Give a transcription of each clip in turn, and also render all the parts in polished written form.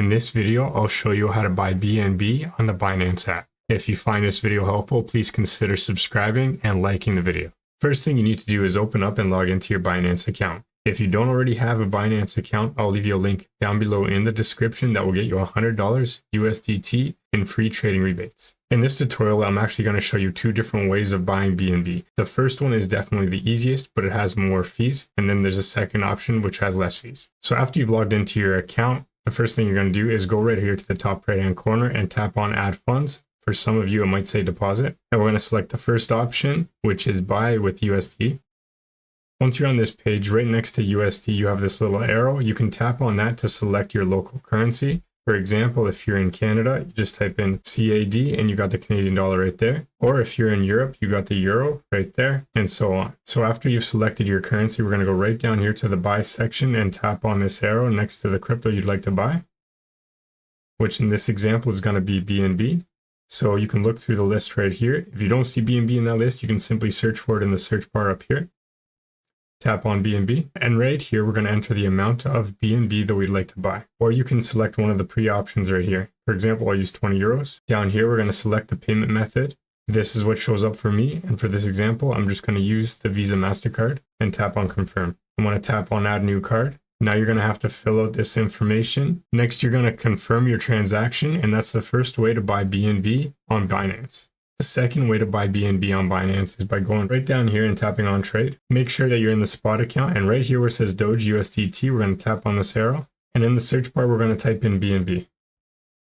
In this video, I'll show you how to buy BNB on the Binance app. If you find this video helpful, please consider subscribing and liking the video. First thing you need to do is open up and log into your Binance account. If you don't already have a Binance account, I'll leave you a link down below in the description that will get you $100 USDT in free trading rebates. In this tutorial, I'm actually going to show you two different ways of buying BNB. The first one is definitely the easiest, but it has more fees. And then there's a second option, which has less fees. So after you've logged into your account, the first thing you're going to do is go right here to the top right-hand corner and tap on Add Funds. For some of you, it might say Deposit. And we're going to select the first option, which is Buy with USD. Once you're on this page, right next to USD, you have this little arrow. You can tap on that to select your local currency. For example, if you're in Canada, you just type in CAD and you got the Canadian dollar right there. Or if you're in Europe, you got the euro right there, and so on. So after you've selected your currency, we're going to go right down here to the buy section and tap on this arrow next to the crypto you'd like to buy, which in this example is going to be BNB. So you can look through the list right here. If you don't see BNB in that list, you can simply search for it in the search bar up here. Tap on BNB, and right here we're going to enter the amount of BNB that we'd like to buy. Or you can select one of the pre-options right here. For example, I'll use 20 euros. Down here we're going to select the payment method. This is what shows up for me, and for this example I'm just going to use the Visa MasterCard and tap on confirm. I'm going to tap on add new card. Now you're going to have to fill out this information. Next you're going to confirm your transaction, and that's the first way to buy BNB on Binance. The second way to buy BNB on Binance is by going right down here and tapping on trade. Make sure that you're in the spot account, and right here where it says Doge USDT, we're going to tap on this arrow, and in the search bar we're going to type in BNB.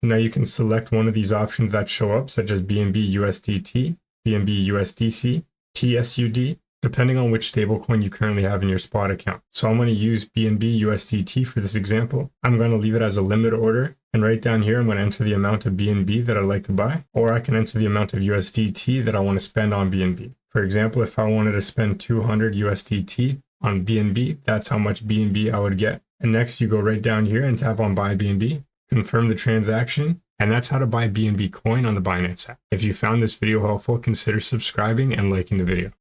Now you can select one of these options that show up, such as BNB USDT, BNB USDC, TSUD, depending on which stablecoin you currently have in your spot account. So I'm going to use BNB USDT for this example. I'm going to leave it as a limit order. And right down here, I'm going to enter the amount of BNB that I'd like to buy, or I can enter the amount of USDT that I want to spend on BNB. For example, if I wanted to spend 200 USDT on BNB, that's how much BNB I would get. And next you go right down here and tap on buy BNB, confirm the transaction, and that's how to buy BNB coin on the Binance app. If you found this video helpful, consider subscribing and liking the video.